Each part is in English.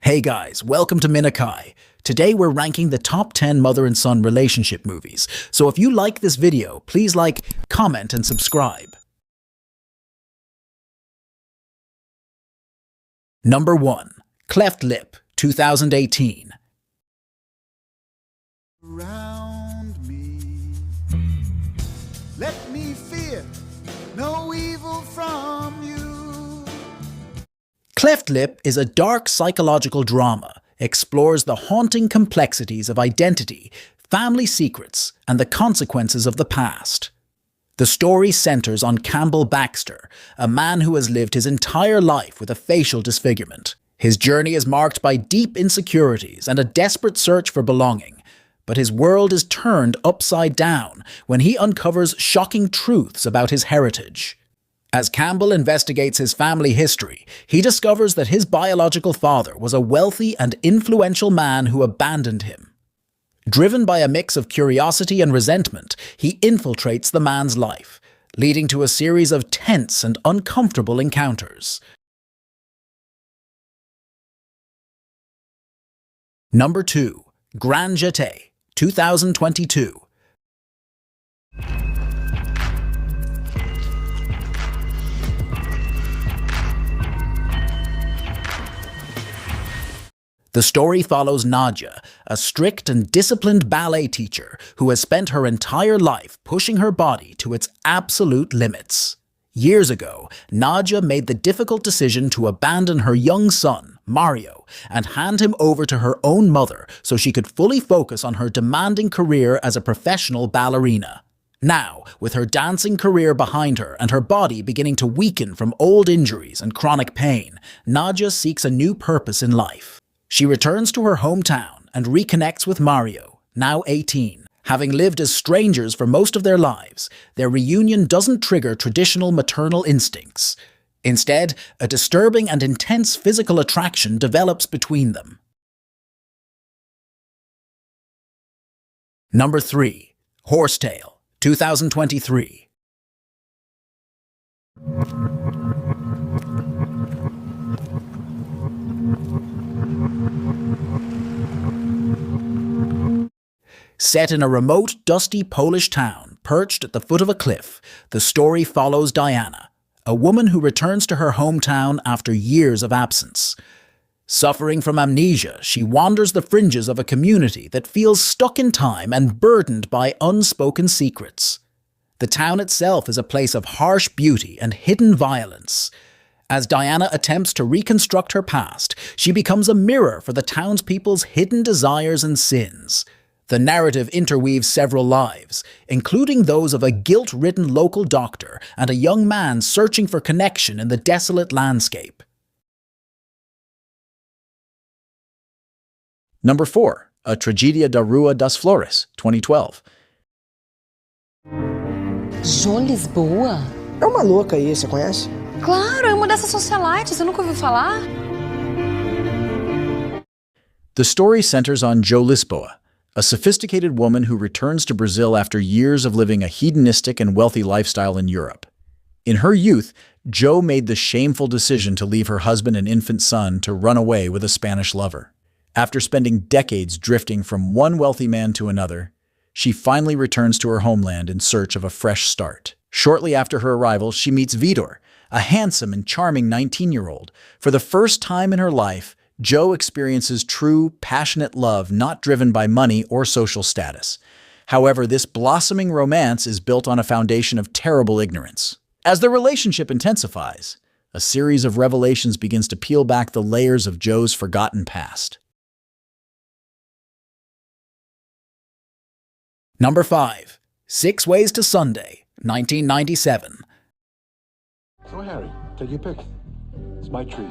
Hey guys, welcome to Minakai. Today we're ranking the top 10 mother and son relationship movies. So if you like this video, please like, comment and subscribe. Number 1. Cleft Lip, 2018. Around me, let me fear no evil from you. Cleft Lip is a dark psychological drama, explores the haunting complexities of identity, family secrets, and the consequences of the past. The story centers on Campbell Baxter, a man who has lived his entire life with a facial disfigurement. His journey is marked by deep insecurities and a desperate search for belonging, but his world is turned upside down when he uncovers shocking truths about his heritage. As Campbell investigates his family history, he discovers that his biological father was a wealthy and influential man who abandoned him. Driven by a mix of curiosity and resentment, he infiltrates the man's life, leading to a series of tense and uncomfortable encounters. Number 2. Grand Jeté, 2022. The story follows Nadia, a strict and disciplined ballet teacher who has spent her entire life pushing her body to its absolute limits. Years ago, Nadia made the difficult decision to abandon her young son, Mario, and hand him over to her own mother so she could fully focus on her demanding career as a professional ballerina. Now, with her dancing career behind her and her body beginning to weaken from old injuries and chronic pain, Nadia seeks a new purpose in life. She returns to her hometown and reconnects with Mario, now 18. Having lived as strangers for most of their lives, their reunion doesn't trigger traditional maternal instincts. Instead, a disturbing and intense physical attraction develops between them. Number 3. Horsetail, 2023. Set in a remote, dusty Polish town perched at the foot of a cliff, the story follows Diana, a woman who returns to her hometown after years of absence. Suffering from amnesia, she wanders the fringes of a community that feels stuck in time and burdened by unspoken secrets. The town itself is a place of harsh beauty and hidden violence. As Diana attempts to reconstruct her past, she becomes a mirror for the townspeople's hidden desires and sins. The narrative interweaves several lives, including those of a guilt-ridden local doctor and a young man searching for connection in the desolate landscape. Number 4. A Tragédia da Rua das Flores, 2012. Jô Lisboa? É uma louca aí, você conhece? Claro, é uma dessas socialites, você nunca ouviu falar? The story centers on Jô Lisboa, a sophisticated woman who returns to Brazil after years of living a hedonistic and wealthy lifestyle in Europe. In her youth, Jô made the shameful decision to leave her husband and infant son to run away with a Spanish lover. After spending decades drifting from one wealthy man to another, she finally returns to her homeland in search of a fresh start. Shortly after her arrival, she meets Vitor, a handsome and charming 19-year-old. For the first time in her life, Jô experiences true, passionate love not driven by money or social status. However, this blossoming romance is built on a foundation of terrible ignorance. As the relationship intensifies, a series of revelations begins to peel back the layers of Joe's forgotten past. Number 5. 6 Ways to Sunday, 1997. So, Harry, take your pick. It's my treat.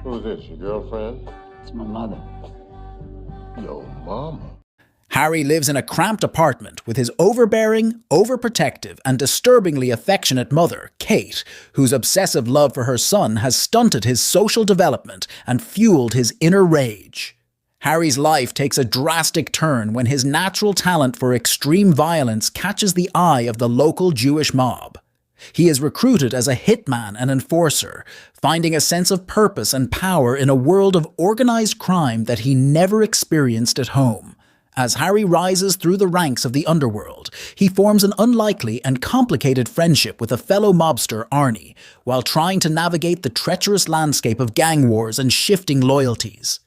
Who's this, your girlfriend? It's my mother. Yo, mama. Harry lives in a cramped apartment with his overbearing, overprotective, and disturbingly affectionate mother, Kate, whose obsessive love for her son has stunted his social development and fueled his inner rage. Harry's life takes a drastic turn when his natural talent for extreme violence catches the eye of the local Jewish mob. He is recruited as a hitman and enforcer, finding a sense of purpose and power in a world of organized crime that he never experienced at home. As Harry rises through the ranks of the underworld, he forms an unlikely and complicated friendship with a fellow mobster, Arnie, while trying to navigate the treacherous landscape of gang wars and shifting loyalties.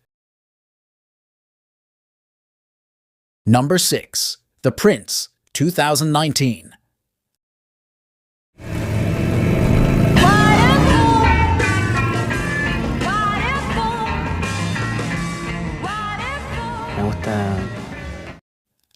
Number 6. The Prince, 2019.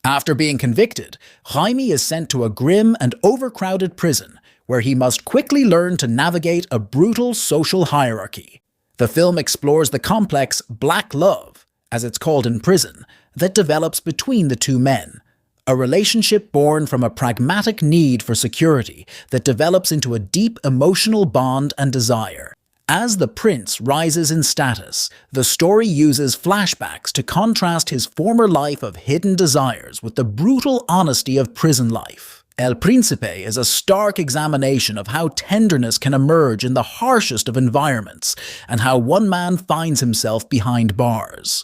After being convicted, Jaime is sent to a grim and overcrowded prison where he must quickly learn to navigate a brutal social hierarchy. The film explores the complex black love, as it's called in prison, that develops between the two men, a relationship born from a pragmatic need for security that develops into a deep emotional bond and desire. As the prince rises in status, the story uses flashbacks to contrast his former life of hidden desires with the brutal honesty of prison life. El Príncipe is a stark examination of how tenderness can emerge in the harshest of environments and how one man finds himself behind bars.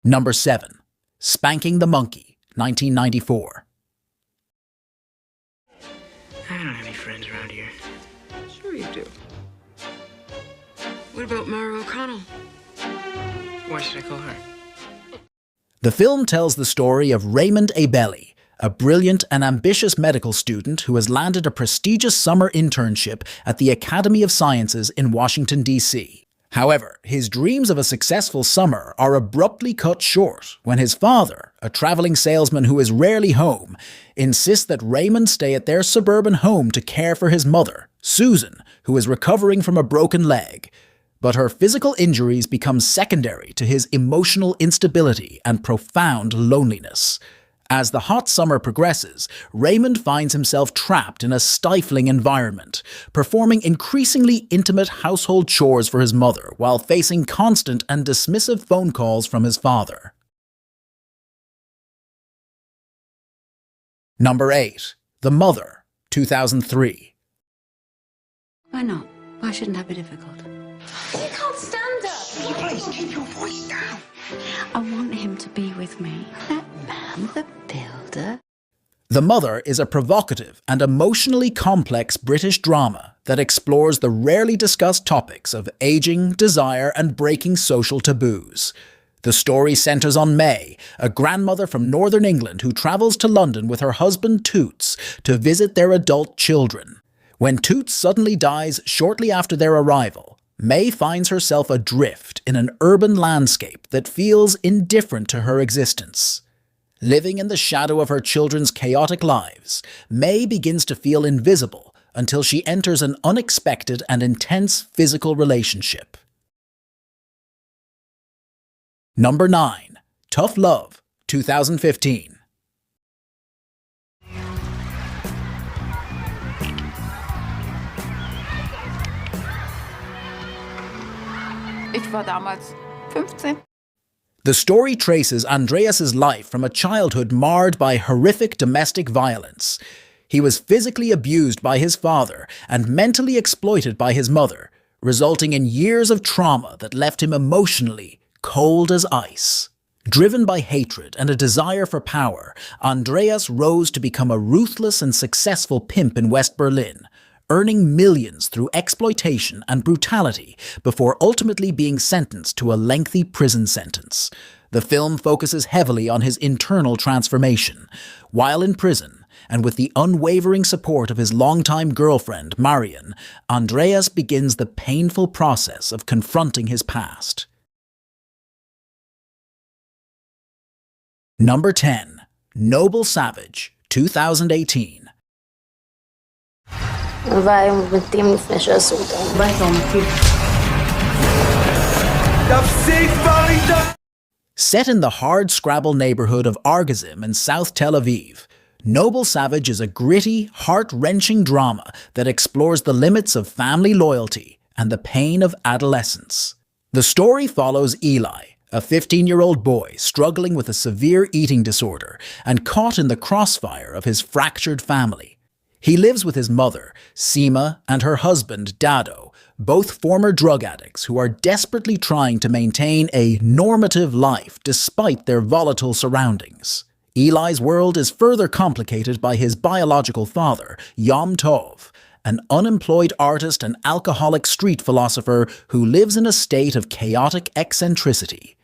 Number 7. Spanking the Monkey, 1994. I don't have any friends around here. Sure you do. What about Mara O'Connell? Why should I call her? The film tells the story of Raymond Abeli, a brilliant and ambitious medical student who has landed a prestigious summer internship at the Academy of Sciences in Washington, D.C. However, his dreams of a successful summer are abruptly cut short when his father, a traveling salesman who is rarely home, insists that Raymond stay at their suburban home to care for his mother, Susan, who is recovering from a broken leg. But her physical injuries become secondary to his emotional instability and profound loneliness. As the hot summer progresses, Raymond finds himself trapped in a stifling environment, performing increasingly intimate household chores for his mother while facing constant and dismissive phone calls from his father. Number 8. The Mother, 2003. Why not? Why shouldn't that be difficult? You can't stand up. Please keep your voice down. I want him to be with me. That man, the builder. The Mother is a provocative and emotionally complex British drama that explores the rarely discussed topics of aging, desire, and breaking social taboos. The story centres on May, a grandmother from Northern England who travels to London with her husband Toots to visit their adult children. When Toots suddenly dies shortly after their arrival, May finds herself adrift in an urban landscape that feels indifferent to her existence. Living in the shadow of her children's chaotic lives, May begins to feel invisible until she enters an unexpected and intense physical relationship. Number 9. Tough Love, 2015. Ich war damals 15. The story traces Andreas's life from a childhood marred by horrific domestic violence. He was physically abused by his father and mentally exploited by his mother, resulting in years of trauma that left him emotionally cold as ice. Driven by hatred and a desire for power, Andreas rose to become a ruthless and successful pimp in West Berlin, earning millions through exploitation and brutality before ultimately being sentenced to a lengthy prison sentence. The film focuses heavily on his internal transformation. While in prison, and with the unwavering support of his longtime girlfriend, Marion, Andreas begins the painful process of confronting his past. Number 10. Noble Savage, 2018. Vai meter-me frente ao sultão. Vai, toma, filho. Set in the hard-scrabble neighborhood of Argazim in South Tel Aviv, Noble Savage is a gritty, heart-wrenching drama that explores the limits of family loyalty and the pain of adolescence. The story follows Eli, a 15-year-old boy struggling with a severe eating disorder and caught in the crossfire of his fractured family. He lives with his mother, Seema, and her husband, Dado, both former drug addicts who are desperately trying to maintain a normative life despite their volatile surroundings. Eli's world is further complicated by his biological father, Yom Tov, an unemployed artist and alcoholic street philosopher who lives in a state of chaotic eccentricity.